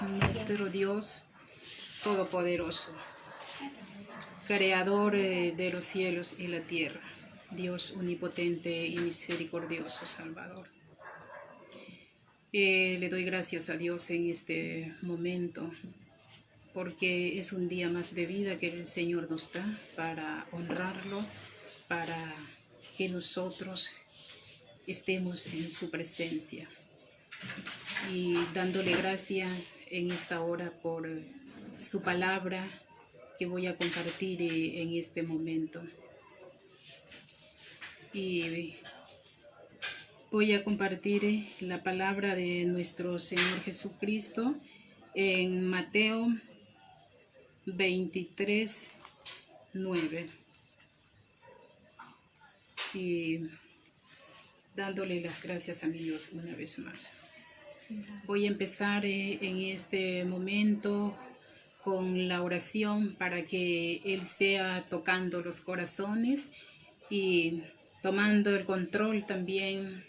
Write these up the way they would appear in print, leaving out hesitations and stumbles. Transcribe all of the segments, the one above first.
nuestro Dios Todopoderoso, Creador de los cielos y la tierra, Dios omnipotente y misericordioso Salvador. Le doy gracias a Dios en este momento, porque es un día más de vida que el Señor nos da para honrarlo, para que nosotros estemos en su presencia. Y dándole gracias en esta hora por su palabra que voy a compartir en este momento. Y voy a compartir la palabra de nuestro Señor Jesucristo en Mateo 23, 9. Y dándole las gracias a mi Dios una vez más. Voy a empezar en este momento con la oración para que Él sea tocando los corazones y tomando el control también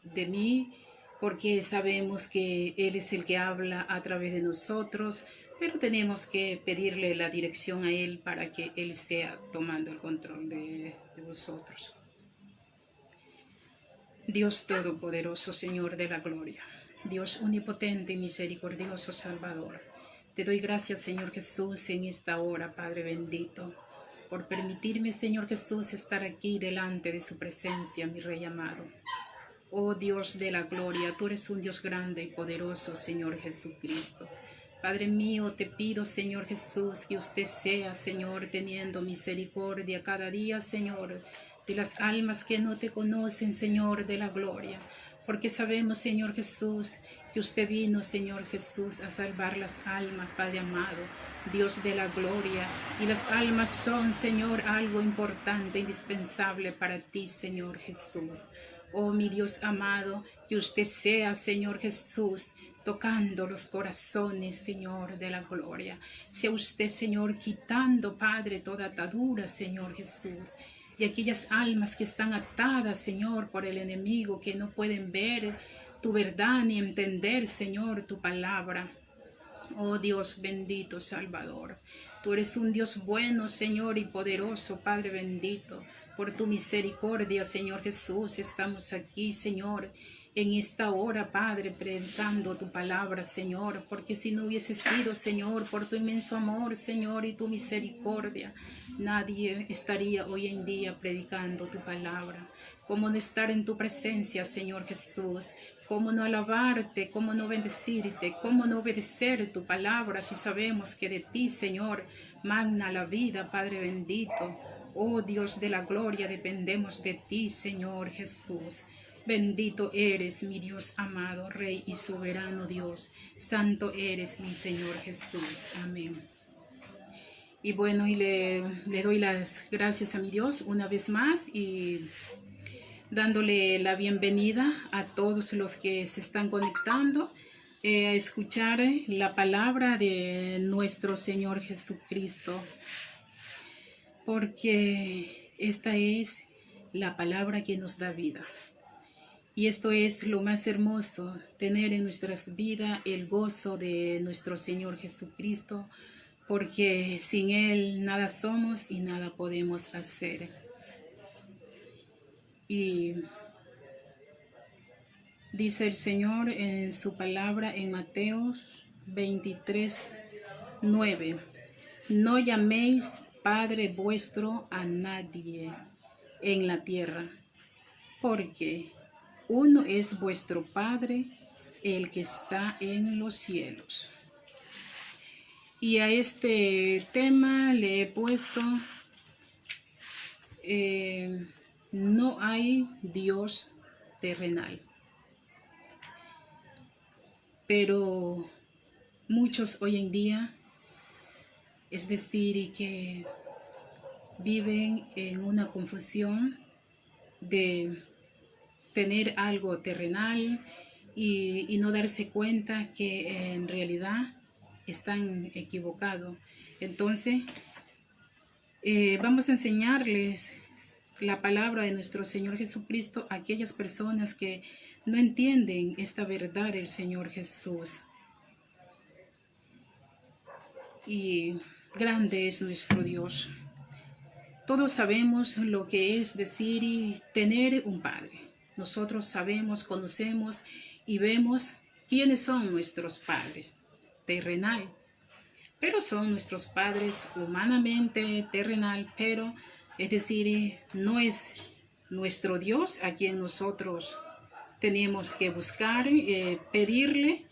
de mí, porque sabemos que Él es el que habla a través de nosotros, pero tenemos que pedirle la dirección a Él para que Él sea tomando el control de vosotros. Dios Todopoderoso, Señor de la gloria, Dios omnipotente y misericordioso Salvador, te doy gracias, Señor Jesús, en esta hora, Padre bendito, por permitirme, Señor Jesús, estar aquí delante de su presencia, mi Rey amado. Oh Dios de la gloria, tú eres un Dios grande y poderoso, Señor Jesucristo. Padre mío, te pido, Señor Jesús, que usted sea, Señor, teniendo misericordia cada día, Señor, de las almas que no te conocen, Señor de la gloria. Porque sabemos, Señor Jesús, que usted vino, Señor Jesús, a salvar las almas, Padre amado, Dios de la gloria. Y las almas son, Señor, algo importante, indispensable para ti, Señor Jesús. Oh, mi Dios amado, que usted sea, Señor Jesús, tocando los corazones, Señor de la gloria. Sea usted, Señor, quitando, Padre, toda atadura, Señor Jesús. Y aquellas almas que están atadas, Señor, por el enemigo, que no pueden ver tu verdad ni entender, Señor, tu palabra. Oh Dios bendito, Salvador. Tú eres un Dios bueno, Señor, y poderoso, Padre bendito. Por tu misericordia, Señor Jesús, estamos aquí, Señor, en esta hora, Padre, predicando tu palabra, Señor, porque si no hubiese sido, Señor, por tu inmenso amor, Señor, y tu misericordia, nadie estaría hoy en día predicando tu palabra. ¿Cómo no estar en tu presencia, Señor Jesús? ¿Cómo no alabarte? ¿Cómo no bendecirte? ¿Cómo no obedecer tu palabra si sabemos que de ti, Señor, magna la vida, Padre bendito? Oh Dios de la gloria, dependemos de ti, Señor Jesús. Bendito eres, mi Dios amado, Rey y soberano Dios. Santo eres, mi Señor Jesús. Amén. Y bueno, y le doy las gracias a mi Dios una vez más y dándole la bienvenida a todos los que se están conectando a escuchar la palabra de nuestro Señor Jesucristo. Porque esta es la palabra que nos da vida. Y esto es lo más hermoso, tener en nuestras vidas el gozo de nuestro Señor Jesucristo, porque sin Él nada somos y nada podemos hacer. Y dice el Señor en su palabra en Mateo 23, 9, no llaméis Padre vuestro a nadie en la tierra, porque uno es vuestro Padre, el que está en los cielos. Y a este tema le he puesto, no hay Dios terrenal. Pero muchos hoy en día, es decir, que viven en una confusión de tener algo terrenal y no darse cuenta que en realidad están equivocados. Entonces, vamos a enseñarles la palabra de nuestro Señor Jesucristo a aquellas personas que no entienden esta verdad del Señor Jesús. y grande es nuestro Dios. Todos sabemos lo que es decir y tener un padre. Nosotros sabemos, conocemos y vemos quiénes son nuestros padres terrenal, pero son nuestros padres humanamente terrenal, pero es decir, no es nuestro Dios a quien nosotros tenemos que buscar, pedirle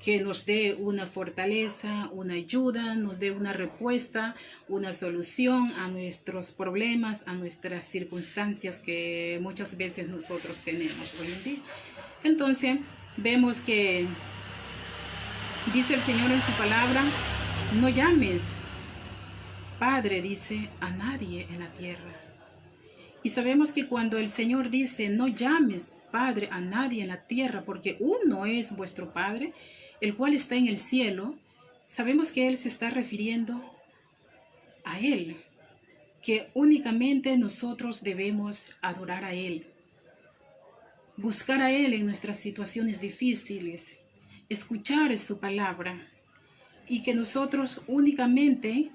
que nos dé una fortaleza, una ayuda, nos dé una respuesta, una solución a nuestros problemas, a nuestras circunstancias que muchas veces nosotros tenemos hoy en día. Entonces, vemos que dice el Señor en su palabra, no llames Padre, dice, a nadie en la tierra. Y sabemos que cuando el Señor dice, no llames Padre a nadie en la tierra, porque uno es vuestro Padre, el cual está en el cielo, sabemos que Él se está refiriendo a Él, que únicamente nosotros debemos adorar a Él, buscar a Él en nuestras situaciones difíciles, escuchar su palabra, y que nosotros únicamente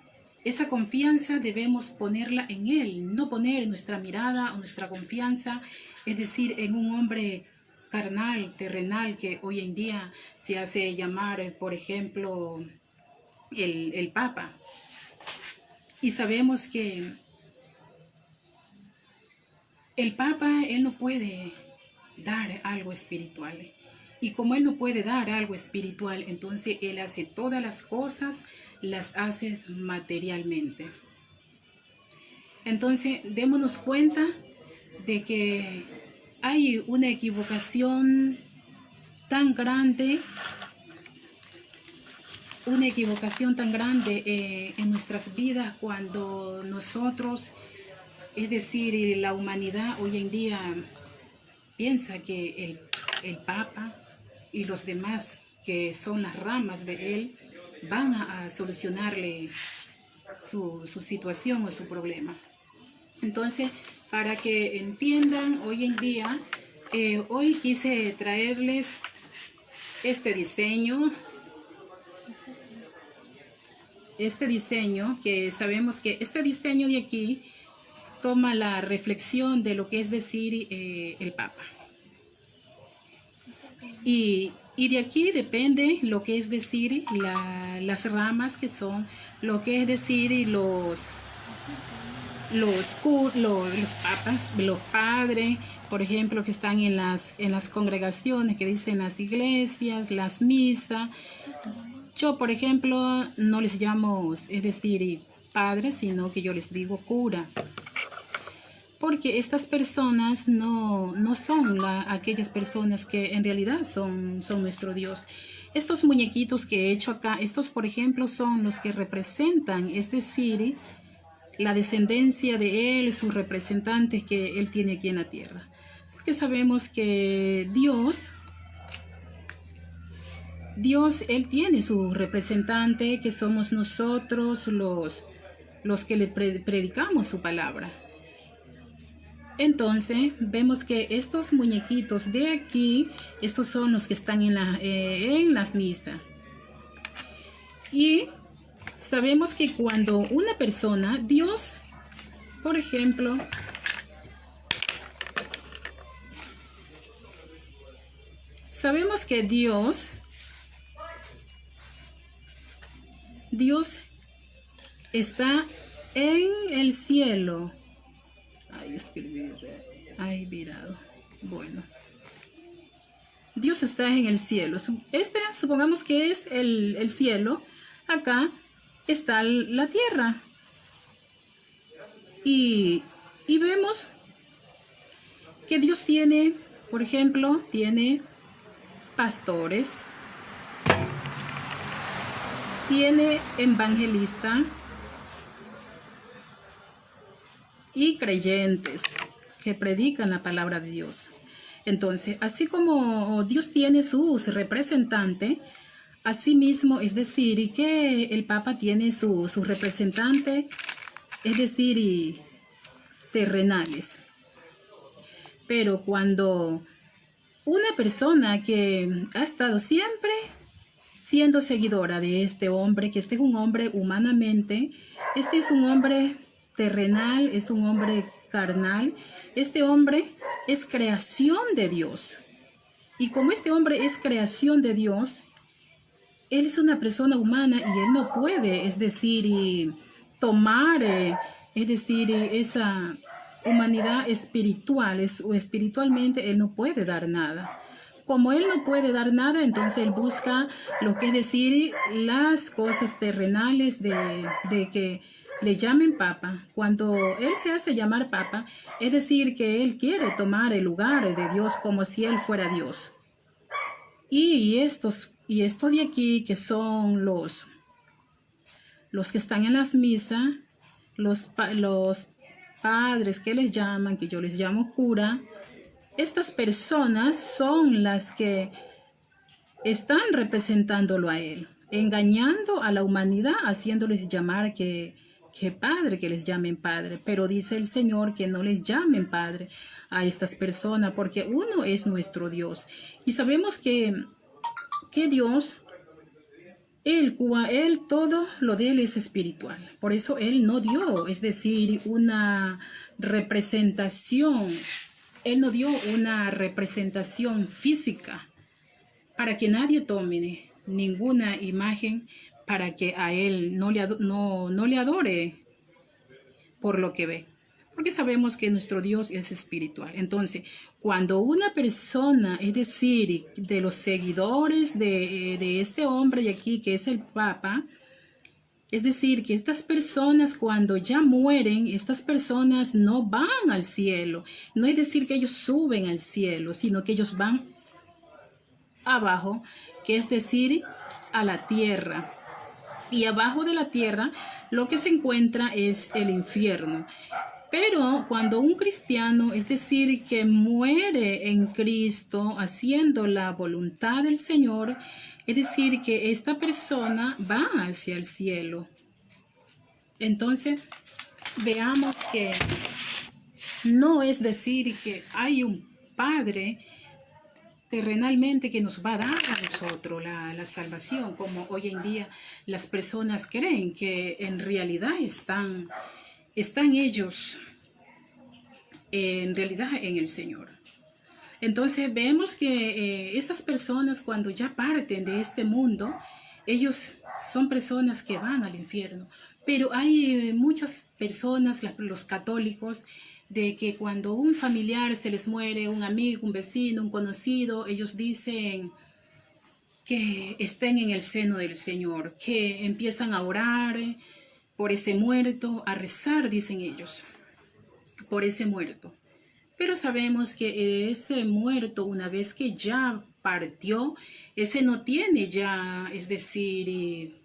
esa confianza debemos ponerla en Él, no poner nuestra mirada o nuestra confianza, es decir, en un hombre carnal, terrenal, que hoy en día se hace llamar, por ejemplo, el Papa. Y sabemos que el Papa, él no puede dar algo espiritual. Y como él no puede dar algo espiritual, entonces él hace todas las cosas, las hace materialmente. Entonces, démonos cuenta de que hay una equivocación tan grande, en nuestras vidas cuando nosotros, es decir, la humanidad hoy en día piensa que el Papa y los demás que son las ramas de él van a solucionarle su situación o su problema. Entonces, para que entiendan hoy en día, hoy quise traerles este diseño que sabemos que este diseño de aquí toma la reflexión de lo que es decir el Papa. Y de aquí depende lo que es decir las ramas que son, lo que es decir los papas, los padres, por ejemplo, que están en las congregaciones, que dicen las iglesias, las misas. Yo, por ejemplo, no les llamo, es decir, padre, sino que yo les digo cura. Porque estas personas no son aquellas personas que en realidad son nuestro Dios. Estos muñequitos que he hecho acá, estos, por ejemplo, son los que representan, es decir, la descendencia de Él, sus representantes que Él tiene aquí en la tierra. Porque sabemos que Dios, Él tiene su representante, que somos nosotros los que le predicamos su palabra. Entonces, vemos que estos muñequitos de aquí, estos son los que están en las misas. Y sabemos que cuando una persona, Dios, por ejemplo, sabemos que Dios está en el cielo. Virado. Bueno. Dios está en el cielo. Supongamos que es el cielo. Acá está la tierra. Y vemos que Dios tiene, por ejemplo, tiene pastores, tiene evangelistas y creyentes que predican la palabra de Dios. Entonces, así como Dios tiene sus representantes, así mismo, es decir, que el Papa tiene sus representantes, es decir, terrenales. Pero cuando una persona que ha estado siempre siendo seguidora de este hombre, que este es un hombre humanamente, este es un hombre terrenal, es un hombre carnal, este hombre es creación de Dios. Y como este hombre es creación de Dios, él es una persona humana y él no puede, es decir, y tomar, esa humanidad espiritual, o espiritualmente él no puede dar nada. Como él no puede dar nada, entonces él busca lo que es decir, las cosas terrenales de que le llamen papa. Cuando él se hace llamar papa, es decir, que él quiere tomar el lugar de Dios como si él fuera Dios. Y estos de aquí, que son los que están en las misas, los padres que les llaman, que yo les llamo cura, estas personas son las que están representándolo a él, engañando a la humanidad, haciéndoles llamar que padre, que les llamen padre. Pero dice el Señor que no les llamen padre a estas personas, porque uno es nuestro Dios. Y sabemos que Dios, él todo lo de él es espiritual. Por eso él no dio, es decir, una representación. Él no dio una representación física para que nadie tome ninguna imagen, para que a él no le adore por lo que ve. Porque sabemos que nuestro Dios es espiritual. Entonces, cuando una persona, es decir, de los seguidores de este hombre de aquí, que es el Papa, es decir, que estas personas cuando ya mueren, estas personas no van al cielo. No es decir que ellos suben al cielo, sino que ellos van abajo, que es decir, a la tierra. Y abajo de la tierra lo que se encuentra es el infierno. Pero cuando un cristiano, es decir, que muere en Cristo haciendo la voluntad del Señor, es decir, que esta persona va hacia el cielo. Entonces, veamos que no es decir que hay un Padre terrenalmente que nos va a dar a nosotros la salvación, como hoy en día las personas creen que en realidad están ellos en realidad en el Señor. Entonces vemos que estas personas cuando ya parten de este mundo, ellos son personas que van al infierno. Pero hay muchas personas, los católicos, de que cuando un familiar se les muere, un amigo, un vecino, un conocido, ellos dicen que estén en el seno del Señor, que empiezan a orar por ese muerto, a rezar, dicen ellos, por ese muerto. Pero sabemos que ese muerto, una vez que ya partió, ese no tiene ya, es decir,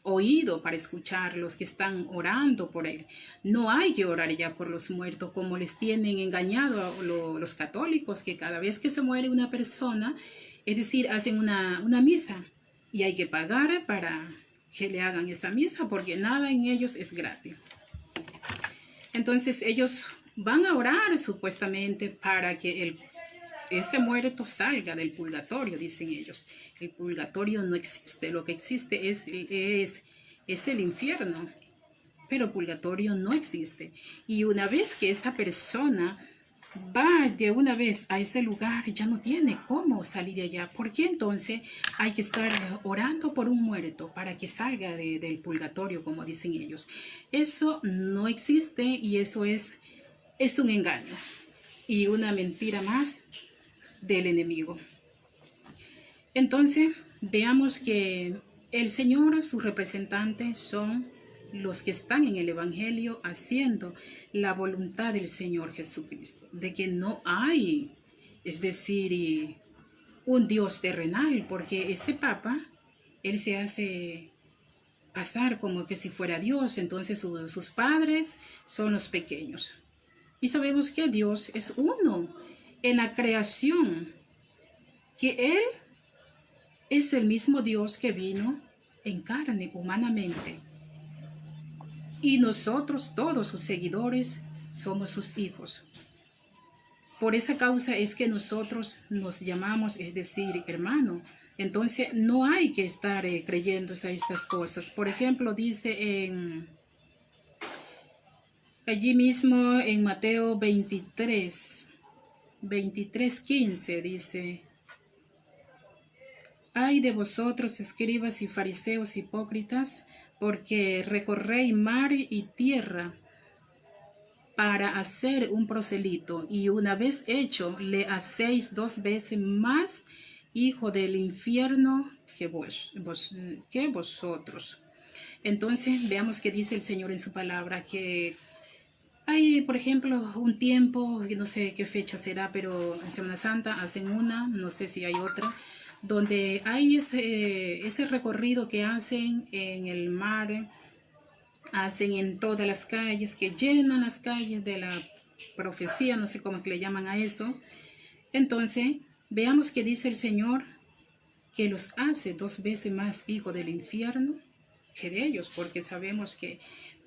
oído para escuchar los que están orando por él. No hay que orar ya por los muertos como les tienen engañado a los católicos, que cada vez que se muere una persona, es decir, hacen una misa y hay que pagar para que le hagan esa misa porque nada en ellos es gratis. Entonces ellos van a orar supuestamente para que ese muerto salga del purgatorio, dicen ellos. El purgatorio no existe, lo que existe es el infierno, pero purgatorio no existe. Y una vez que esa persona va de una vez a ese lugar, ya no tiene cómo salir de allá. ¿Por qué entonces hay que estar orando por un muerto para que salga del purgatorio, como dicen ellos? Eso no existe y eso es un engaño y una mentira más del enemigo. Entonces, veamos que el Señor, sus representantes son los que están en el Evangelio haciendo la voluntad del Señor Jesucristo, de que no hay, es decir, un Dios terrenal, porque este Papa, él se hace pasar como que si fuera Dios, entonces sus padres son los pequeños. Y sabemos que Dios es uno en la creación, que Él es el mismo Dios que vino en carne humanamente. Y nosotros, todos sus seguidores, somos sus hijos. Por esa causa es que nosotros nos llamamos, es decir, hermano, Entonces no hay que estar creyendo a estas cosas. Por ejemplo, dice allí mismo en Mateo 23:15 dice: Ay de vosotros, escribas y fariseos hipócritas, porque recorréis mar y tierra para hacer un prosélito, y una vez hecho, le hacéis 2 veces más hijo del infierno que vosotros. Entonces, veamos qué dice el Señor en su palabra, que hay, por ejemplo, un tiempo, no sé qué fecha será, pero en Semana Santa hacen una, no sé si hay otra, donde hay ese recorrido que hacen en el mar, hacen en todas las calles, que llenan las calles de la profecía, no sé cómo que le llaman a eso. Entonces, veamos que dice el Señor que los hace 2 veces más hijos del infierno que de ellos, porque sabemos que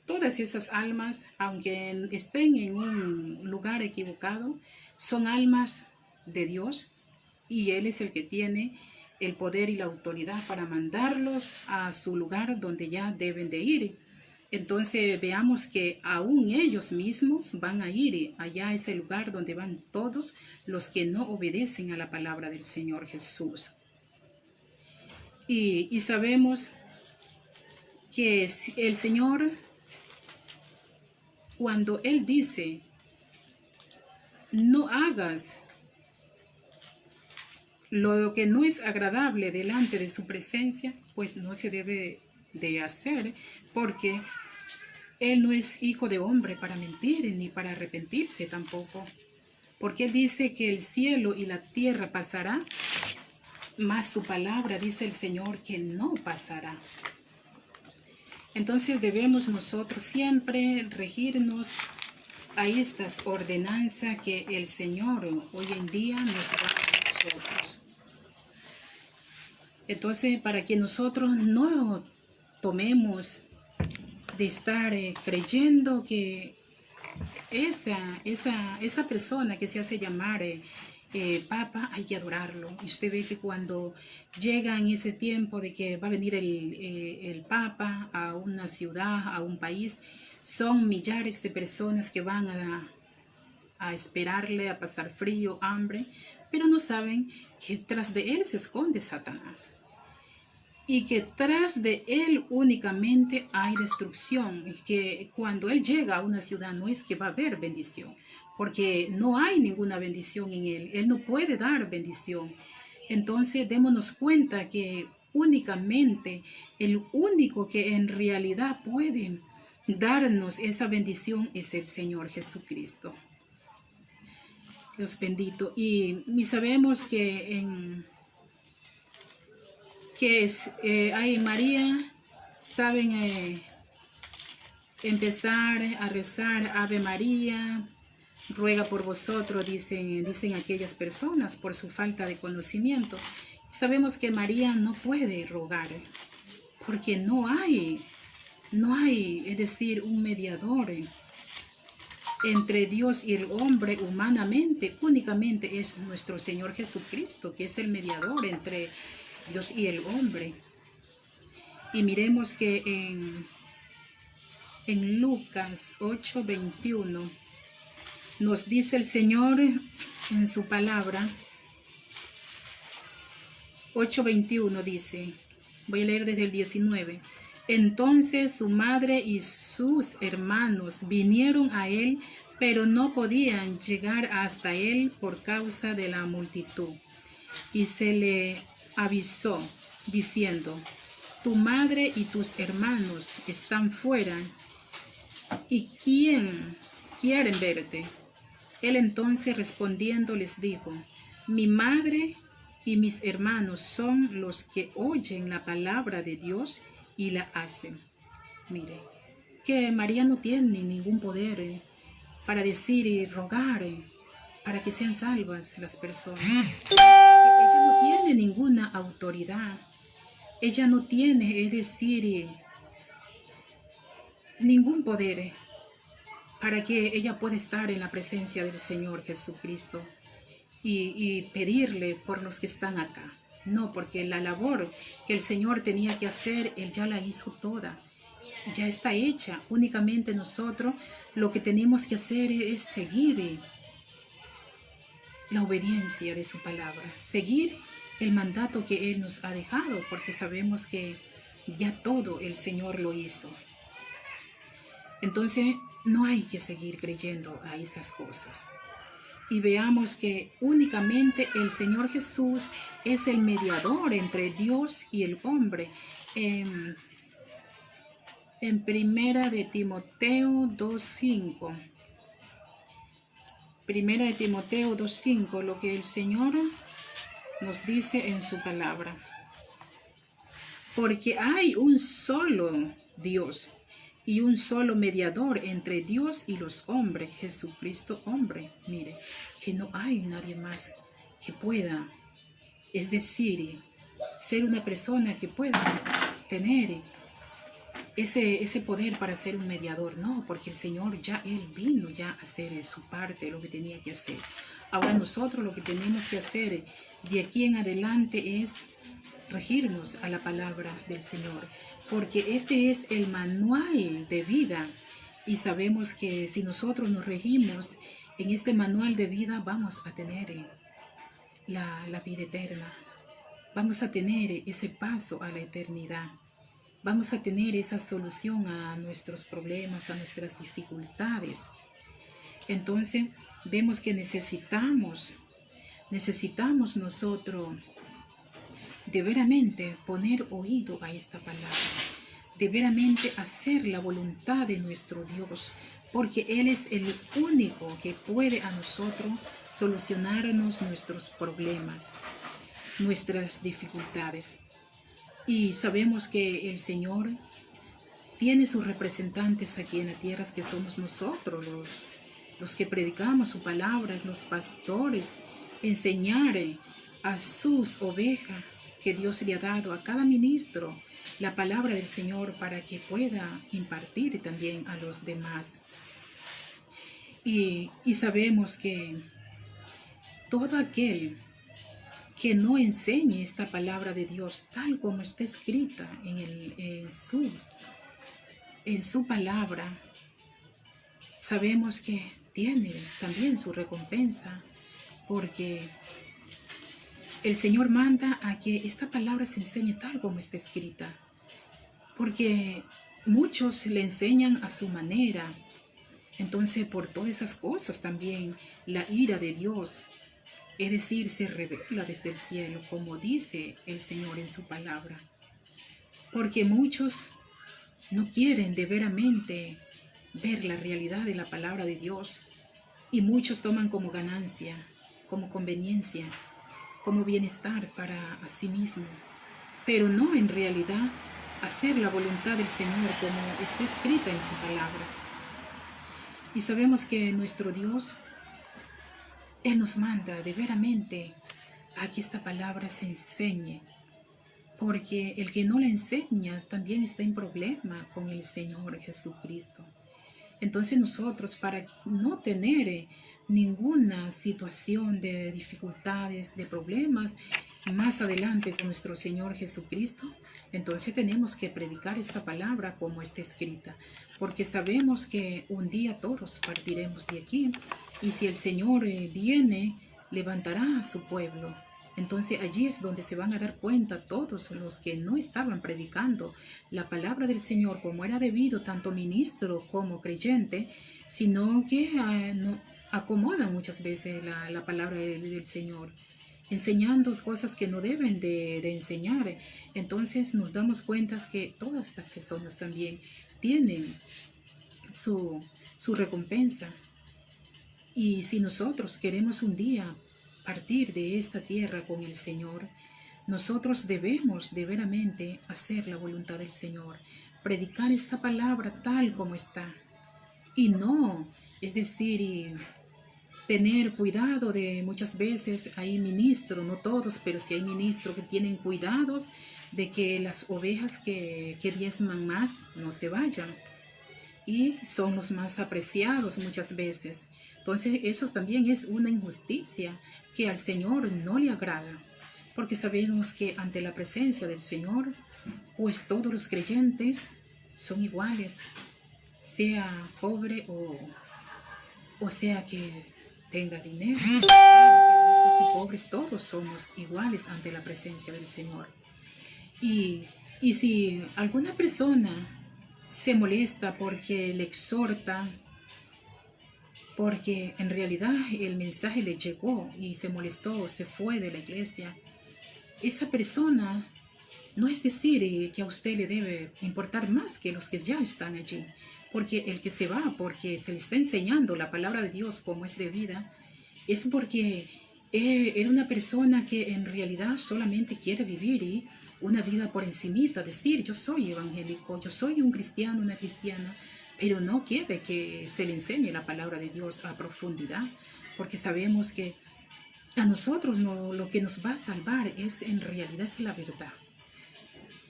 todas esas almas, aunque estén en un lugar equivocado, son almas de Dios, y Él es el que tiene el poder y la autoridad para mandarlos a su lugar donde ya deben de ir. Entonces veamos que aún ellos mismos van a ir allá a ese lugar donde van todos los que no obedecen a la palabra del Señor Jesús. Y sabemos que el Señor, cuando Él dice, no hagas lo que no es agradable delante de su presencia, pues no se debe de hacer, porque Él no es hijo de hombre para mentir, ni para arrepentirse tampoco. Porque Él dice que el cielo y la tierra pasará, mas su palabra, dice el Señor, que no pasará. Entonces debemos nosotros siempre regirnos a estas ordenanzas que el Señor hoy en día nos da a nosotros. Entonces, para que nosotros no tomemos de estar creyendo que esa persona que se hace llamar Papa, hay que adorarlo. Y usted ve que cuando llega en ese tiempo de que va a venir el Papa a una ciudad, a un país, son millares de personas que van a esperarle, a pasar frío, hambre, pero no saben que tras de él se esconde Satanás. Y que tras de él únicamente hay destrucción, y que cuando él llega a una ciudad no es que va a haber bendición, porque no hay ninguna bendición en él no puede dar bendición. Entonces démonos cuenta que únicamente el único que en realidad puede darnos esa bendición es el Señor Jesucristo. Dios bendito. Y sabemos que hay María, saben empezar a rezar Ave María, ruega por vosotros, dicen aquellas personas por su falta de conocimiento. Sabemos que María no puede rogar, porque no hay, es decir, un mediador entre Dios y el hombre humanamente. Únicamente es nuestro Señor Jesucristo, que es el mediador entre Dios y el hombre. Y miremos que en Lucas 8:21 nos dice el Señor en su palabra. 8:21 dice, voy a leer desde el 19. Entonces su madre y sus hermanos vinieron a él, pero no podían llegar hasta él por causa de la multitud. Y se le avisó, diciendo, tu madre y tus hermanos están fuera, y quieren verte. Él entonces respondiendo les dijo, mi madre y mis hermanos son los que oyen la palabra de Dios y la hacen. Mire, que María no tiene ningún poder para decir y rogar para que sean salvas las personas. Ella no tiene ninguna autoridad. Ella no tiene, es decir, ningún poder para que ella pueda estar en la presencia del Señor Jesucristo y pedirle por los que están acá. No, porque la labor que el Señor tenía que hacer, Él ya la hizo toda. Ya está hecha. Únicamente nosotros lo que tenemos que hacer es seguir la obediencia de su palabra, seguir el mandato que Él nos ha dejado, porque sabemos que ya todo el Señor lo hizo. Entonces no hay que seguir creyendo a esas cosas. Y veamos que únicamente el Señor Jesús es el mediador entre Dios y el hombre. En Primera de Timoteo 2:5. Primera de Timoteo 2:5, lo que el Señor nos dice en su palabra. Porque hay un solo Dios y un solo mediador entre Dios y los hombres, Jesucristo hombre. Mire, que no hay nadie más que pueda, es decir, ser una persona que pueda tener ese poder para ser un mediador. No, porque el Señor ya, Él vino ya a hacer su parte, lo que tenía que hacer. Ahora nosotros lo que tenemos que hacer de aquí en adelante es regirnos a la palabra del Señor, porque este es el manual de vida y sabemos que si nosotros nos regimos en este manual de vida vamos a tener la vida eterna, vamos a tener ese paso a la eternidad, vamos a tener esa solución a nuestros problemas, a nuestras dificultades. Entonces vemos que necesitamos nosotros de veramente poner oído a esta palabra, de veramente hacer la voluntad de nuestro Dios, porque Él es el único que puede a nosotros solucionarnos nuestros problemas, nuestras dificultades. Y sabemos que el Señor tiene sus representantes aquí en la tierra, que somos nosotros, los que predicamos su palabra, los pastores, enseñar a sus ovejas que Dios le ha dado a cada ministro la palabra del Señor para que pueda impartir también a los demás. Y sabemos que todo aquel que no enseñe esta palabra de Dios tal como está escrita en su palabra, sabemos que tiene también su recompensa, porque el Señor manda a que esta palabra se enseñe tal como está escrita, porque muchos le enseñan a su manera. Entonces, por todas esas cosas también la ira de Dios, es decir, se revela desde el cielo, como dice el Señor en su palabra. Porque muchos no quieren de veramente ver la realidad de la palabra de Dios, y muchos toman como ganancia, como conveniencia, como bienestar para sí mismo, pero no en realidad hacer la voluntad del Señor como está escrita en su palabra. Y sabemos que nuestro Dios, Él nos manda de veramente a que esta palabra se enseñe, porque el que no la enseña también está en problema con el Señor Jesucristo. Entonces nosotros, para no tener ninguna situación de dificultades, de problemas, más adelante con nuestro Señor Jesucristo, entonces tenemos que predicar esta palabra como está escrita, porque sabemos que un día todos partiremos de aquí, y si el Señor viene, levantará a su pueblo. Entonces allí es donde se van a dar cuenta todos los que no estaban predicando la palabra del Señor como era debido, tanto ministro como creyente, sino que no acomodan muchas veces la palabra del Señor, enseñando cosas que no deben de enseñar. Entonces nos damos cuenta que todas estas personas también tienen su recompensa. Y si nosotros queremos un día partir de esta tierra con el Señor, nosotros debemos de veramente hacer la voluntad del Señor, predicar esta palabra tal como está, y no, es decir, tener cuidado de muchas veces hay ministros, no todos, pero sí hay ministros que tienen cuidados de que las ovejas que diezman más no se vayan, y son los más apreciados muchas veces. Entonces eso también es una injusticia que al Señor no le agrada, porque sabemos que ante la presencia del Señor, pues todos los creyentes son iguales, sea pobre o sea que tenga dinero. Ricos y pobres, todos somos iguales ante la presencia del Señor. Y, y si alguna persona se molesta porque le exhorta, porque en realidad el mensaje le llegó y se molestó, se fue de la iglesia, esa persona no es decir que a usted le debe importar más que los que ya están allí, porque el que se va, porque se le está enseñando la palabra de Dios como es de vida, es porque era una persona que en realidad solamente quiere vivir una vida por encimita, decir yo soy evangélico, yo soy un cristiano, una cristiana, pero no quiere que se le enseñe la palabra de Dios a profundidad, porque sabemos que a nosotros lo que nos va a salvar es en realidad es la verdad.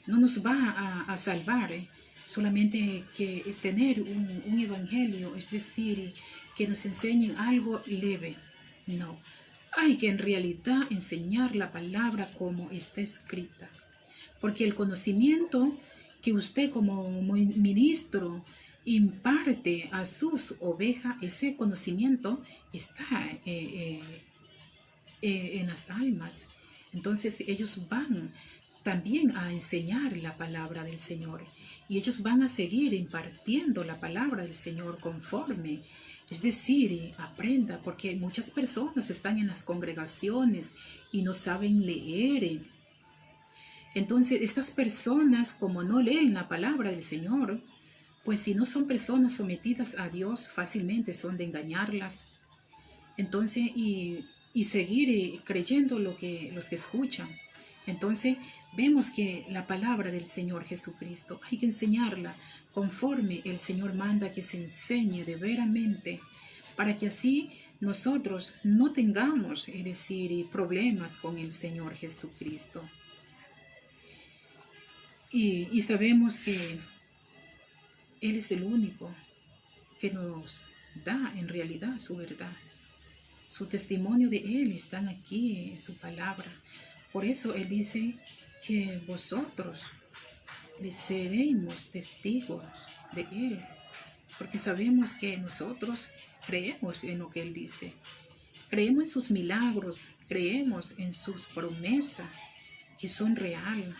No nos va a salvar solamente que tener un evangelio, es decir, que nos enseñen algo leve. No, hay que en realidad enseñar la palabra como está escrita. Porque el conocimiento que usted como ministro imparte a sus ovejas, ese conocimiento está en las almas. Entonces ellos van también a enseñar la palabra del Señor y ellos van a seguir impartiendo la palabra del Señor conforme, es decir, aprenda, porque muchas personas están en las congregaciones y no saben leer. Entonces estas personas, como no leen la palabra del Señor, pues si no son personas sometidas a Dios, fácilmente son de engañarlas. Entonces, y seguir creyendo los que escuchan. Entonces, vemos que la palabra del Señor Jesucristo hay que enseñarla conforme el Señor manda que se enseñe de veramente, para que así nosotros no tengamos, es decir, problemas con el Señor Jesucristo. Y sabemos que Él es el único que nos da en realidad su verdad. Su testimonio de Él están aquí en su palabra. Por eso Él dice que vosotros le seremos testigos de Él. Porque sabemos que nosotros creemos en lo que Él dice. Creemos en sus milagros, creemos en sus promesas que son reales,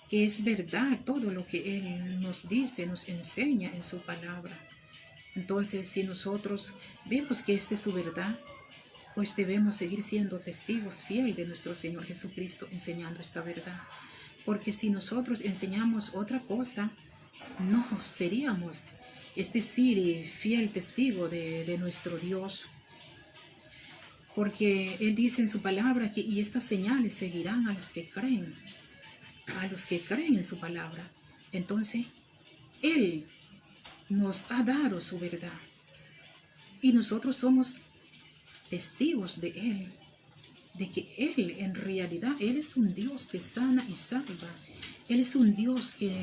que es verdad todo lo que Él nos dice, nos enseña en su palabra. Entonces, si nosotros vemos que esta es su verdad, pues debemos seguir siendo testigos fieles de nuestro Señor Jesucristo enseñando esta verdad. Porque si nosotros enseñamos otra cosa, no seríamos, es decir, fiel testigo de nuestro Dios. Porque Él dice en su palabra que y estas señales seguirán a los que creen en su palabra. Entonces, Él nos ha dado su verdad y nosotros somos testigos de Él, de que Él en realidad, Él es un Dios que sana y salva. Él es un Dios que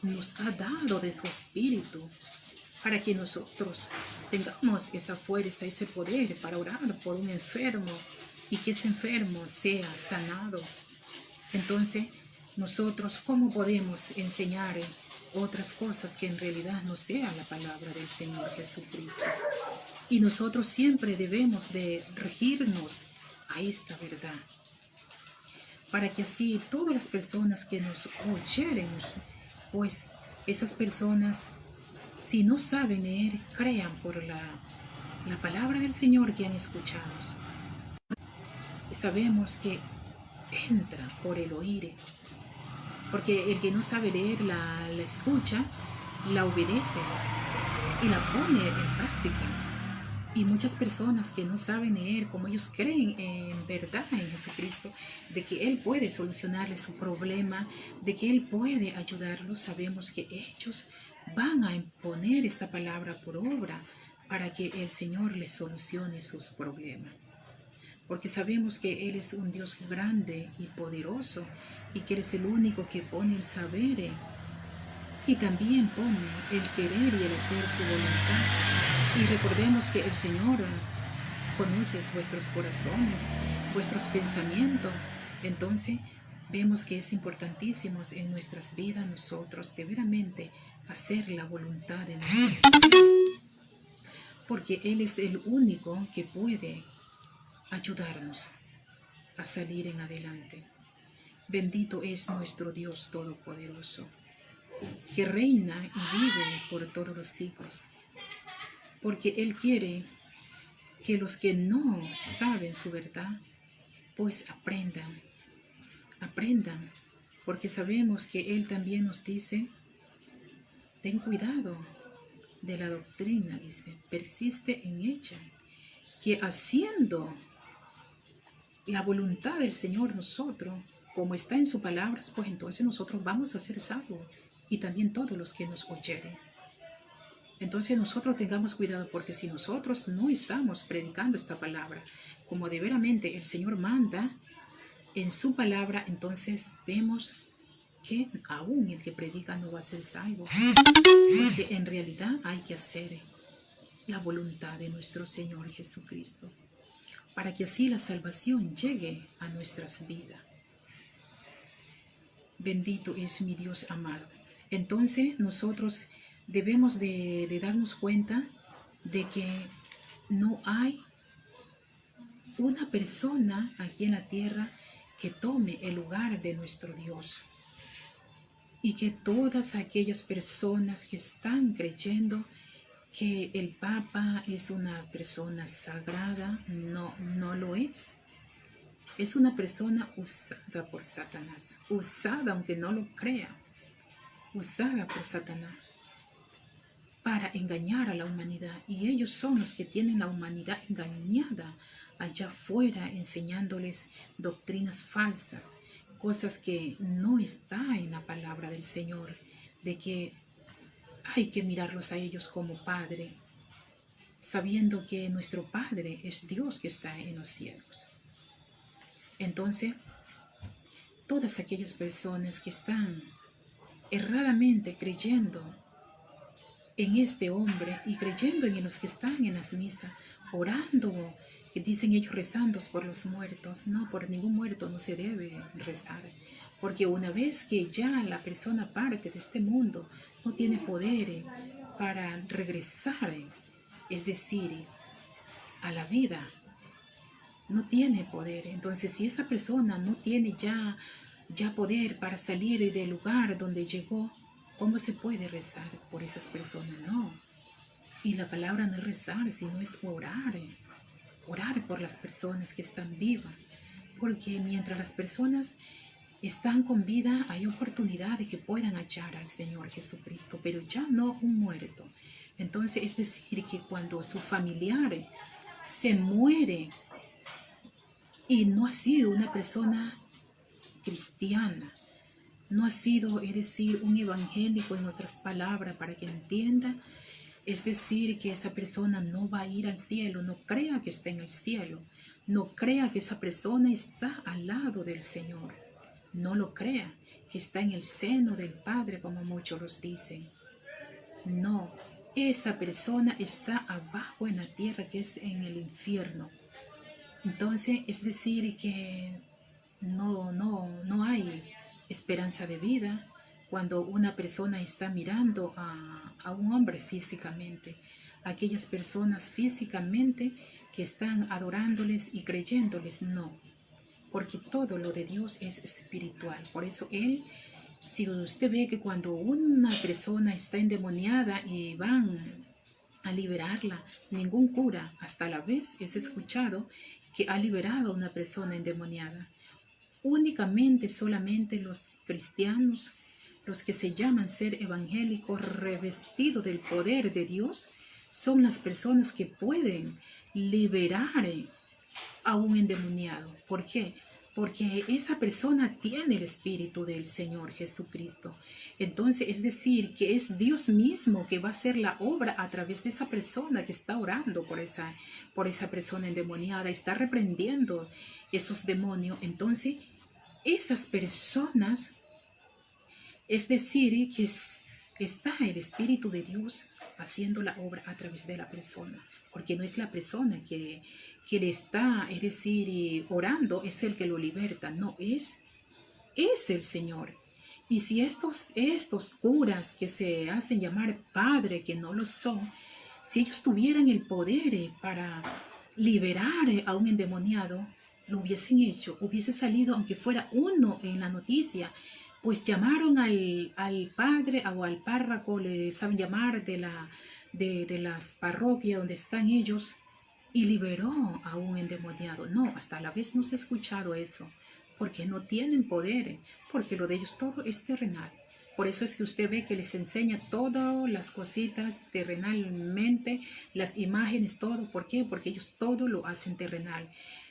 nos ha dado de su Espíritu para que nosotros tengamos esa fuerza, ese poder para orar por un enfermo y que ese enfermo sea sanado. Entonces, nosotros, ¿cómo podemos enseñar otras cosas que en realidad no sea la palabra del Señor Jesucristo? Y nosotros siempre debemos de regirnos a esta verdad, para que así todas las personas que nos oyeren, pues esas personas, si no saben leer, crean por la palabra del Señor que han escuchado. Sabemos que entra por el oír, porque el que no sabe leer la escucha, la obedece y la pone en práctica. Y muchas personas que no saben leer, como ellos creen en verdad en Jesucristo, de que Él puede solucionarles su problema, de que Él puede ayudarlos, sabemos que ellos van a poner esta palabra por obra para que el Señor les solucione sus problemas. Porque sabemos que Él es un Dios grande y poderoso y que Él es el único que pone el saber y también pone el querer y el hacer su voluntad. Y recordemos que el Señor, conoces vuestros corazones, vuestros pensamientos. Entonces vemos que es importantísimo en nuestras vidas nosotros de veramente hacer la voluntad de Dios, porque Él es el único que puede ayudarnos a salir en adelante. Bendito es nuestro Dios Todopoderoso, que reina y vive por todos los siglos, porque Él quiere que los que no saben su verdad, pues aprendan, porque sabemos que Él también nos dice, ten cuidado de la doctrina, dice, persiste en ella, que haciendo la voluntad del Señor nosotros, como está en sus palabras, pues entonces nosotros vamos a ser salvos y también todos los que nos oyeren. Entonces nosotros tengamos cuidado, porque si nosotros no estamos predicando esta palabra como de veramente el Señor manda en su palabra, entonces vemos que aún el que predica no va a ser salvo, porque en realidad hay que hacer la voluntad de nuestro Señor Jesucristo, para que así la salvación llegue a nuestras vidas. Bendito es mi Dios amado. Entonces nosotros debemos de darnos cuenta de que no hay una persona aquí en la tierra que tome el lugar de nuestro Dios, y que todas aquellas personas que están creyendo que el Papa es una persona sagrada, no lo es. Es una persona usada por Satanás, usada aunque no lo crea, usada por Satanás para engañar a la humanidad. Y ellos son los que tienen la humanidad engañada allá afuera, enseñándoles doctrinas falsas, cosas que no está en la palabra del Señor, de que hay que mirarlos a ellos como Padre, sabiendo que nuestro Padre es Dios que está en los cielos. Entonces, todas aquellas personas que están erradamente creyendo en este hombre y creyendo en los que están en las misas, orando, que dicen ellos rezando por los muertos, no, por ningún muerto no se debe rezar, porque una vez que ya la persona parte de este mundo, no tiene poder para regresar, es decir, a la vida. No tiene poder. Entonces, si esa persona no tiene ya poder para salir del lugar donde llegó, ¿cómo se puede rezar por esas personas? No. Y la palabra no es rezar, sino es orar. Orar por las personas que están vivas. Porque mientras las personas están con vida, hay oportunidad de que puedan hallar al Señor Jesucristo, pero ya no un muerto. Entonces, es decir, que cuando su familiar se muere, y no ha sido una persona cristiana, no ha sido, es decir, un evangélico en nuestras palabras para que entienda, es decir, que esa persona no va a ir al cielo, no crea que está en el cielo, no crea que esa persona está al lado del Señor, no lo crea, que está en el seno del Padre, como muchos los dicen. No, esa persona está abajo en la tierra, que es en el infierno. Entonces, es decir que no hay esperanza de vida cuando una persona está mirando a un hombre físicamente. Aquellas personas físicamente que están adorándoles y creyéndoles, no. Porque todo lo de Dios es espiritual. Por eso Él, si usted ve que cuando una persona está endemoniada y van a liberarla, ningún cura hasta la vez es escuchado que ha liberado a una persona endemoniada. Únicamente, solamente los cristianos, los que se llaman ser evangélicos revestidos del poder de Dios, son las personas que pueden liberar a un endemoniado. ¿Por qué? Porque esa persona tiene el Espíritu del Señor Jesucristo. Entonces, es decir, que es Dios mismo que va a hacer la obra a través de esa persona que está orando por esa persona endemoniada, está reprendiendo esos demonios. Entonces, esas personas, es decir, que está el Espíritu de Dios haciendo la obra a través de la persona. porque no es la persona que le está, es decir, orando, es el que lo liberta, no, es el Señor. Y si estos curas que se hacen llamar padre, que no lo son, si ellos tuvieran el poder para liberar a un endemoniado, lo hubiesen hecho, hubiese salido, aunque fuera uno en la noticia, pues llamaron al padre o al párroco, le saben llamar de las parroquias donde están ellos, y liberó a un endemoniado. No, hasta la vez no se ha escuchado eso, porque no tienen poder, porque lo de ellos todo es terrenal. Por eso es que usted ve que les enseña todas las cositas terrenalmente, las imágenes, todo. ¿Por qué? Porque ellos todo lo hacen terrenal.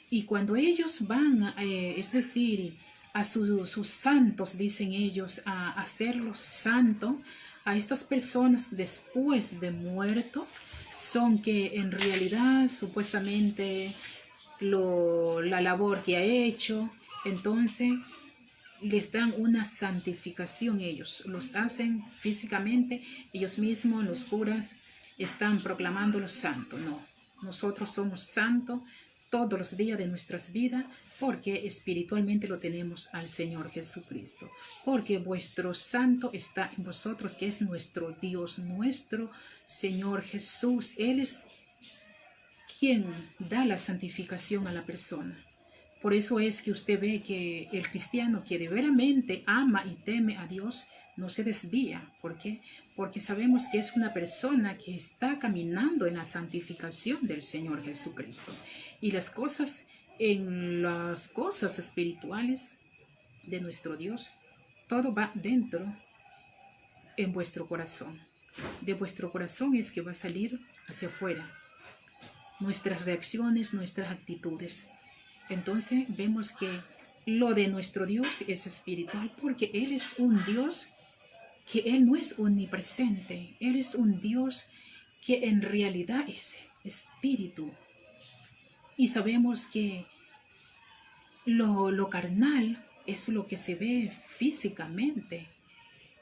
Y cuando ellos van, es decir, a sus santos, dicen ellos, a hacerlos santos, a estas personas después de muerto, son que en realidad supuestamente la labor que ha hecho, entonces les dan una santificación ellos, los hacen físicamente, ellos mismos, los curas, están proclamando los santos. No, nosotros somos santos todos los días de nuestras vidas porque espiritualmente lo tenemos al Señor Jesucristo, porque vuestro santo está en vosotros, que es nuestro Dios, nuestro Señor Jesús. Él es quien da la santificación a la persona. Por eso es que usted ve que el cristiano que de veramente ama y teme a Dios no se desvía. ¿Por qué? Porque sabemos que es una persona que está caminando en la santificación del Señor Jesucristo. Y en las cosas espirituales de nuestro Dios, todo va dentro en vuestro corazón. De vuestro corazón es que va a salir hacia afuera nuestras reacciones, nuestras actitudes. Entonces vemos que lo de nuestro Dios es espiritual porque Él es un Dios que Él no es omnipresente. Él es un Dios que en realidad es espíritu. Y sabemos que lo carnal es lo que se ve físicamente.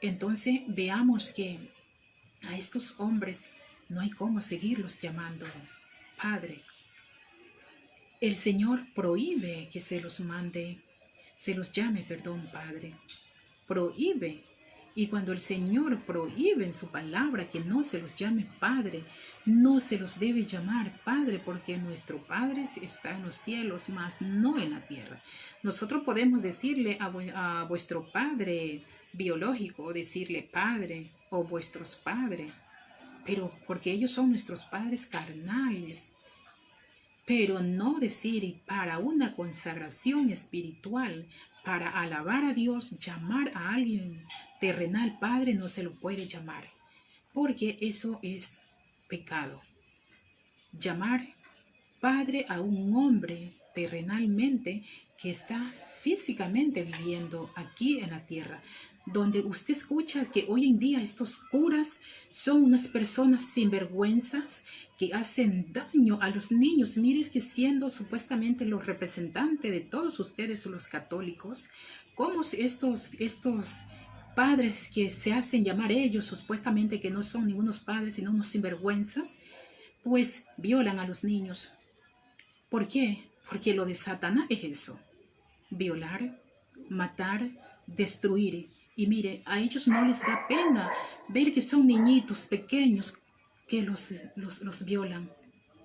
Entonces veamos que a estos hombres no hay cómo seguirlos llamando Padre. El Señor prohíbe que se los llame, Padre. Prohíbe. Y cuando el Señor prohíbe en su palabra que no se los llame Padre, no se los debe llamar Padre, porque nuestro Padre está en los cielos, mas no en la tierra. Nosotros podemos decirle a vuestro Padre biológico, decirle Padre o vuestros padres, pero porque ellos son nuestros padres carnales. Pero no decir para una consagración espiritual, para alabar a Dios, llamar a alguien terrenal Padre no se lo puede llamar, porque eso es pecado. Llamar Padre a un hombre terrenalmente que está físicamente viviendo aquí en la tierra, donde usted escucha que hoy en día estos curas son unas personas sinvergüenzas que hacen daño a los niños. Mire, que siendo supuestamente los representantes de todos ustedes, los católicos, como estos padres que se hacen llamar ellos, supuestamente que no son ningunos padres, sino unos sinvergüenzas, pues violan a los niños. ¿Por qué? Porque lo de Satanás es eso: violar, matar, destruir. Y mire, a ellos no les da pena ver que son niñitos pequeños que los violan.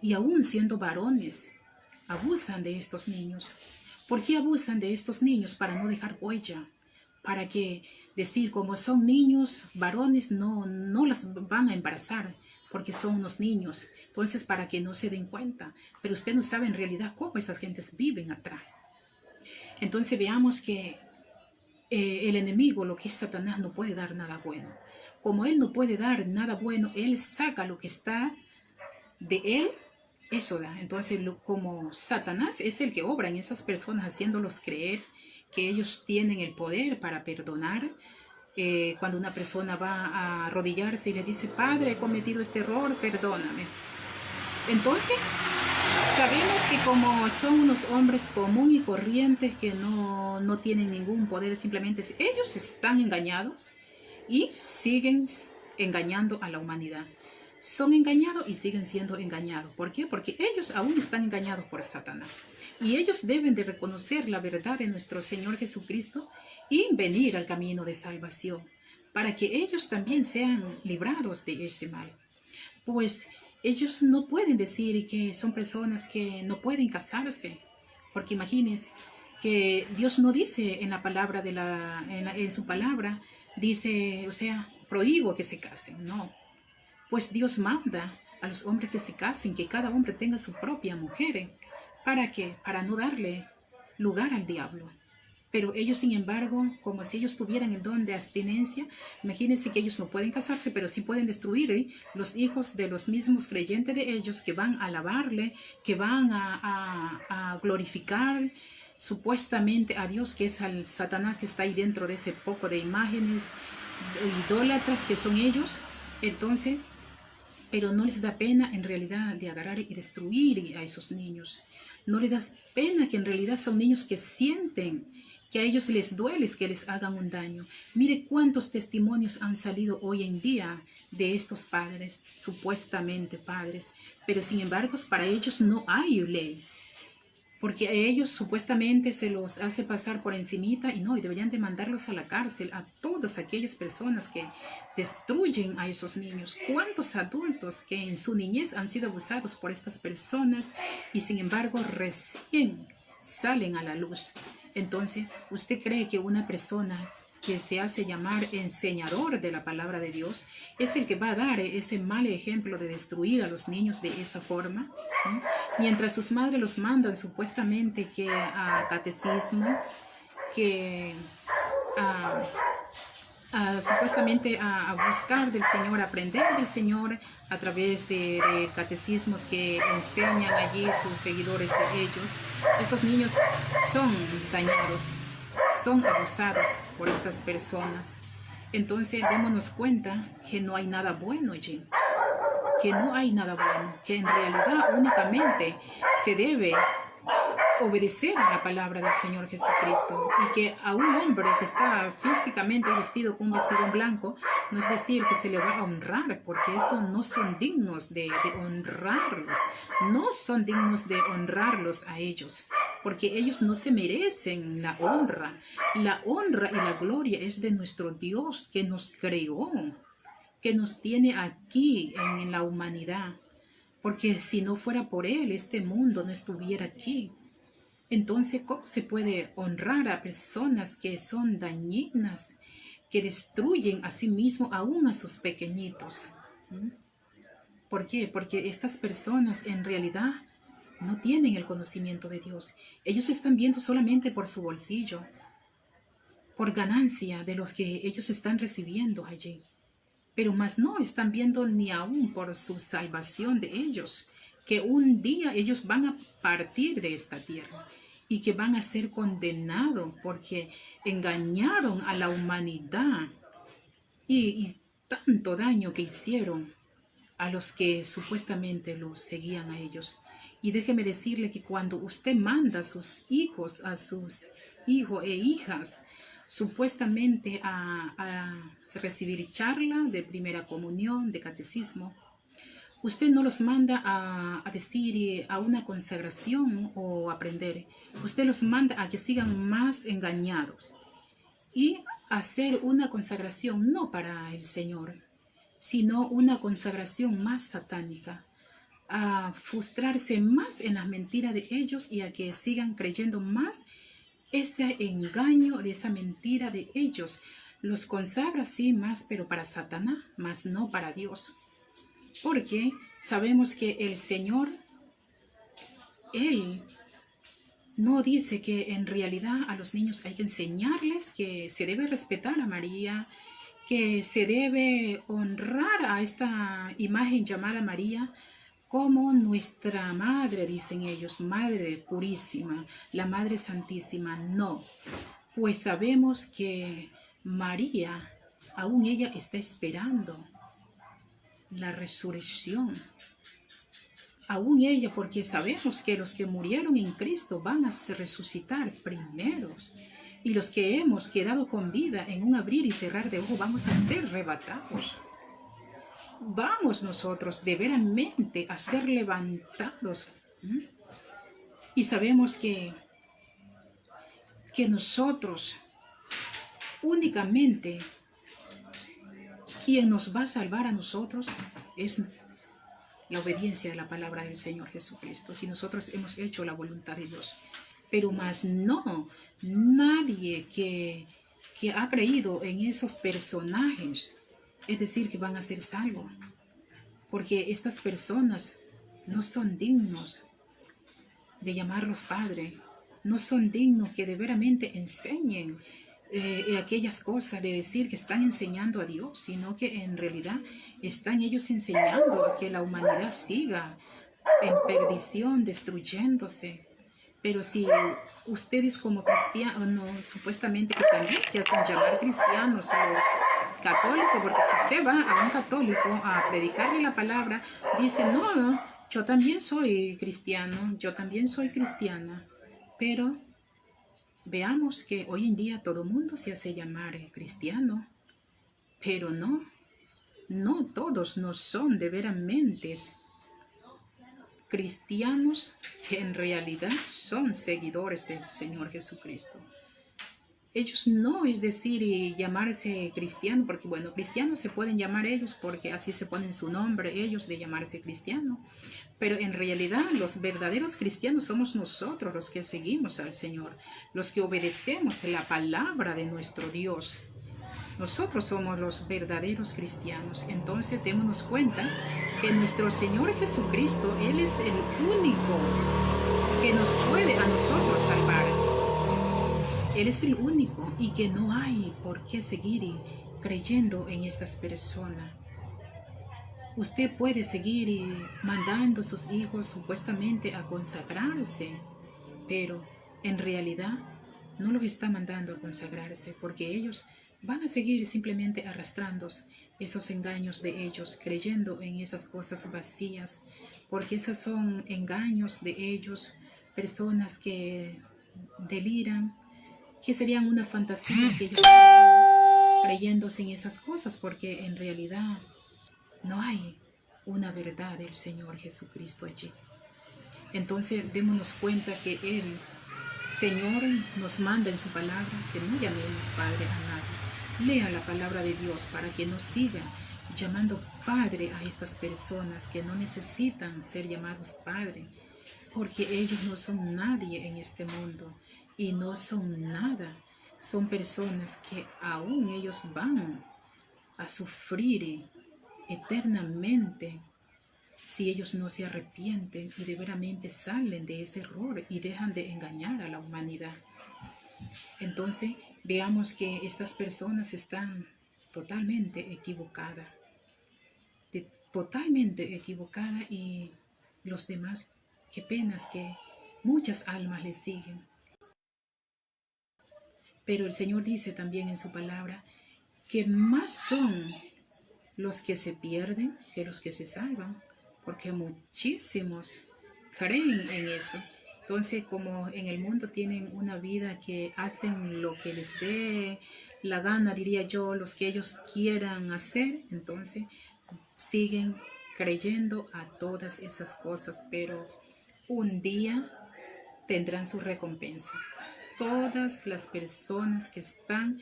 Y aún siendo varones, abusan de estos niños. ¿Por qué abusan de estos niños? Para no dejar huella. Para que decir, como son niños, varones no las van a embarazar, porque son unos niños. Entonces, para que no se den cuenta. Pero usted no sabe en realidad cómo esas gentes viven atrás. Entonces veamos que el enemigo, lo que es Satanás, no puede dar nada bueno. Como él no puede dar nada bueno, él saca lo que está de él, eso da. Entonces, como Satanás es el que obra en esas personas, haciéndolos creer que ellos tienen el poder para perdonar. Cuando una persona va a arrodillarse y le dice, Padre, he cometido este error, perdóname. Entonces, sabemos que como son unos hombres comunes y corrientes que no tienen ningún poder, simplemente ellos están engañados y siguen engañando a la humanidad. son engañados y siguen siendo engañados. ¿Por qué? Porque ellos aún están engañados por Satanás. Y ellos deben de reconocer la verdad de nuestro Señor Jesucristo y venir al camino de salvación, para que ellos también sean librados de ese mal. Pues ellos no pueden decir que son personas que no pueden casarse, porque imagínense que Dios no dice en la palabra en su palabra, dice, o sea, prohíbo que se casen, no. Pues Dios manda a los hombres que se casen, que cada hombre tenga su propia mujer. ¿Para qué? Para no darle lugar al diablo. Pero ellos, sin embargo, como si ellos tuvieran el don de abstinencia, imagínense que ellos no pueden casarse, pero sí pueden destruir los hijos de los mismos creyentes de ellos, que van a alabarle, que van a glorificar supuestamente a Dios, que es al Satanás que está ahí dentro de ese poco de imágenes idólatras que son ellos. Entonces, pero no les da pena en realidad de agarrar y destruir a esos niños. No les da pena que en realidad son niños que sienten que a ellos les duele que les hagan un daño. Mire cuántos testimonios han salido hoy en día de estos padres, supuestamente padres, pero sin embargo para ellos no hay ley, porque a ellos supuestamente se los hace pasar por encimita y deberían de mandarlos a la cárcel a todas aquellas personas que destruyen a esos niños. ¿Cuántos adultos que en su niñez han sido abusados por estas personas y sin embargo recién salen a la luz? Entonces, ¿usted cree que una persona que se hace llamar enseñador de la palabra de Dios es el que va a dar ese mal ejemplo de destruir a los niños de esa forma? Mientras sus madres los mandan supuestamente que a catecismo, que supuestamente a buscar del Señor, a aprender del Señor a través de catecismos que enseñan allí sus seguidores de ellos. Estos niños son dañados, son abusados por estas personas. Entonces démonos cuenta que no hay nada bueno allí, que no hay nada bueno, que en realidad únicamente se debe obedecer a la palabra del Señor Jesucristo, y que a un hombre que está físicamente vestido con un vestido blanco no es decir que se le va a honrar, porque eso no son dignos de honrarlos, no son dignos de honrarlos a ellos, porque ellos no se merecen la honra. La honra y la gloria es de nuestro Dios, que nos creó, que nos tiene aquí en la humanidad, porque si no fuera por Él, este mundo no estuviera aquí. Entonces, ¿cómo se puede honrar a personas que son dañinas, que destruyen a sí mismos, aún a sus pequeñitos? ¿Por qué? Porque estas personas en realidad no tienen el conocimiento de Dios. Ellos están viendo solamente por su bolsillo, por ganancia de los que ellos están recibiendo allí. Pero más no están viendo ni aún por su salvación de ellos, que un día ellos van a partir de esta tierra y que van a ser condenados porque engañaron a la humanidad y tanto daño que hicieron a los que supuestamente los seguían a ellos. Y déjeme decirle que cuando usted manda a sus hijos e hijas, supuestamente a recibir charla de primera comunión, de catecismo, usted no los manda a decir a una consagración o aprender. Usted los manda a que sigan más engañados y hacer una consagración no para el Señor, sino una consagración más satánica, a frustrarse más en las mentiras de ellos y a que sigan creyendo más ese engaño de esa mentira de ellos. Los consagra sí más, pero para Satanás, más no para Dios. Porque sabemos que el Señor, Él no dice que en realidad a los niños hay que enseñarles que se debe respetar a María, que se debe honrar a esta imagen llamada María como nuestra madre, dicen ellos, Madre Purísima, la Madre Santísima. No, pues sabemos que María, aún ella está esperando la resurrección. Aún ella, porque sabemos que los que murieron en Cristo van a resucitar primeros. Y los que hemos quedado con vida en un abrir y cerrar de ojos vamos a ser arrebatados. vamos nosotros de veramente a ser levantados. Y sabemos que nosotros únicamente quien nos va a salvar a nosotros es la obediencia de la palabra del Señor Jesucristo, si nosotros hemos hecho la voluntad de Dios. Pero más no, nadie que ha creído en esos personajes, es decir, que van a ser salvos, porque estas personas no son dignos de llamarlos Padre, no son dignos que de veramente enseñen aquellas cosas de decir que están enseñando a Dios, sino que en realidad están ellos enseñando a que la humanidad siga en perdición, destruyéndose. Pero si ustedes como cristianos, supuestamente que también se hacen llamar cristianos o católicos, porque si usted va a un católico a predicarle la palabra, dice, no, yo también soy cristiano, yo también soy cristiana. Pero veamos que hoy en día todo el mundo se hace llamar cristiano, pero no todos no son de veramente cristianos que en realidad son seguidores del Señor Jesucristo. Ellos no, es decir, llamarse cristiano, porque bueno, cristianos se pueden llamar ellos porque así se ponen su nombre ellos de llamarse cristiano, pero en realidad los verdaderos cristianos somos nosotros los que seguimos al Señor, los que obedecemos la palabra de nuestro Dios. Nosotros somos los verdaderos cristianos. Entonces démonos cuenta que nuestro Señor Jesucristo, Él es el único que nos puede a nosotros salvar. Él es el único y que no hay por qué seguir creyendo en estas personas. Usted puede seguir mandando a sus hijos supuestamente a consagrarse, pero en realidad no los está mandando a consagrarse porque ellos van a seguir simplemente arrastrando esos engaños de ellos, creyendo en esas cosas vacías, porque esos son engaños de ellos, personas que deliran, que serían una fantasía que ellos creyéndose en esas cosas, porque en realidad no hay una verdad del Señor Jesucristo allí. Entonces démonos cuenta que el Señor nos manda en su palabra que no llamemos Padre a nadie. Lea la palabra de Dios para que nos siga llamando Padre a estas personas que no necesitan ser llamados Padre, porque ellos no son nadie en este mundo y no son nada. Son personas que aún ellos van a sufrir eternamente si ellos no se arrepienten y de veramente salen de ese error y dejan de engañar a la humanidad. Entonces veamos que estas personas están totalmente equivocadas, totalmente equivocadas, y los demás, qué penas que muchas almas les siguen. Pero el Señor dice también en su palabra que más son los que se pierden que los que se salvan, porque muchísimos creen en eso. Entonces, como en el mundo tienen una vida que hacen lo que les dé la gana, diría yo, los que ellos quieran hacer, entonces siguen creyendo a todas esas cosas, pero un día tendrán su recompensa. Todas las personas que están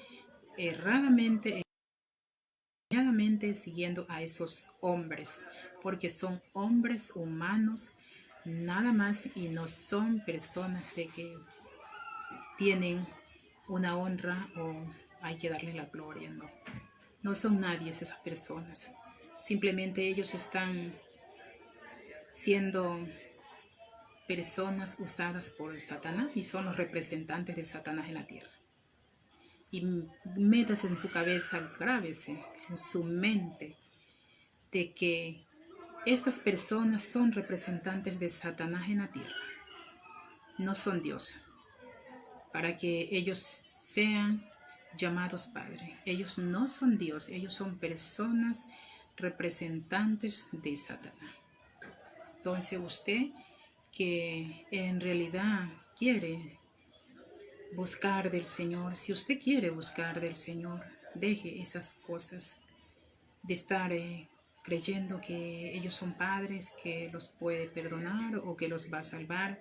erradamente siguiendo a esos hombres, porque son hombres humanos nada más y no son personas de que tienen una honra o hay que darle la gloria, no son nadie esas personas, simplemente ellos están siendo personas usadas por Satanás y son los representantes de Satanás en la tierra. Y métase en su cabeza, grábese en su mente de que estas personas son representantes de Satanás en la tierra, no son Dios, para que ellos sean llamados Padre. Ellos no son Dios, ellos son personas representantes de Satanás. Entonces usted que en realidad quiere buscar del Señor, si usted quiere buscar del Señor, deje esas cosas de estar creyendo que ellos son padres, que los puede perdonar o que los va a salvar,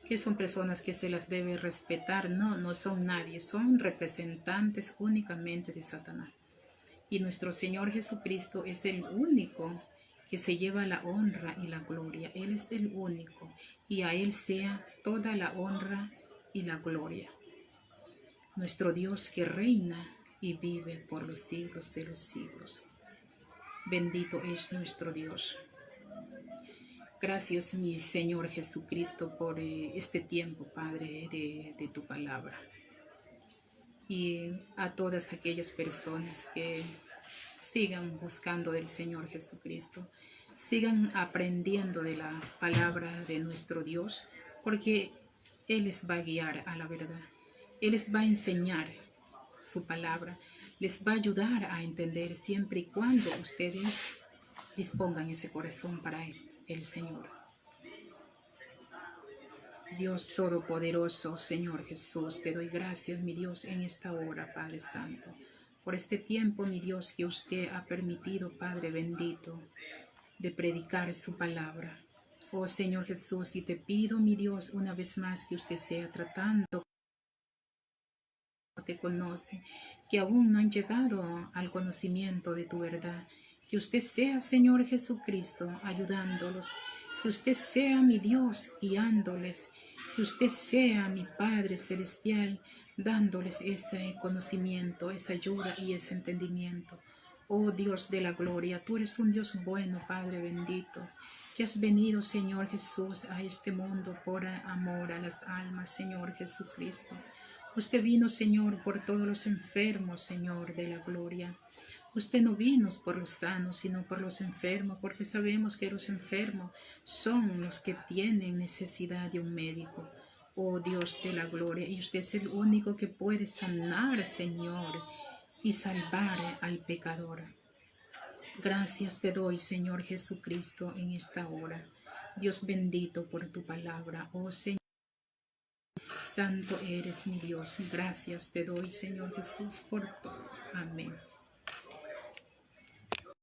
que son personas que se las debe respetar. No, no son nadie, son representantes únicamente de Satanás. Y nuestro Señor Jesucristo es el único que se lleva la honra y la gloria. Él es el único, y a Él sea toda la honra y la gloria. Nuestro Dios que reina y vive por los siglos de los siglos. Bendito es nuestro Dios. Gracias, mi Señor Jesucristo, por este tiempo, Padre, de tu palabra. Y a todas aquellas personas que sigan buscando del Señor Jesucristo, sigan aprendiendo de la palabra de nuestro Dios, porque Él les va a guiar a la verdad. Él les va a enseñar su palabra, les va a ayudar a entender siempre y cuando ustedes dispongan ese corazón para el Señor. Dios Todopoderoso, Señor Jesús, te doy gracias, mi Dios, en esta hora, Padre Santo, por este tiempo, mi Dios, que usted ha permitido, Padre bendito, de predicar su palabra. Oh Señor Jesús, y te pido, mi Dios, una vez más que usted sea tratando, te conoce, que aún no han llegado al conocimiento de tu verdad. Que usted sea, Señor Jesucristo, ayudándolos. Que usted sea mi Dios, guiándoles. Que usted sea mi Padre Celestial, dándoles ese conocimiento, esa ayuda y ese entendimiento. Oh Dios de la gloria, tú eres un Dios bueno, Padre bendito, que has venido, Señor Jesús, a este mundo por amor a las almas, Señor Jesucristo. Usted vino, Señor, por todos los enfermos, Señor, de la gloria. Usted no vino por los sanos, sino por los enfermos, porque sabemos que los enfermos son los que tienen necesidad de un médico. Oh Dios de la gloria, y usted es el único que puede sanar, Señor, y salvar al pecador. Gracias te doy, Señor Jesucristo, en esta hora. Dios bendito por tu palabra, oh Señor. Santo eres mi Dios. Gracias te doy, Señor Jesús, por todo. Amén.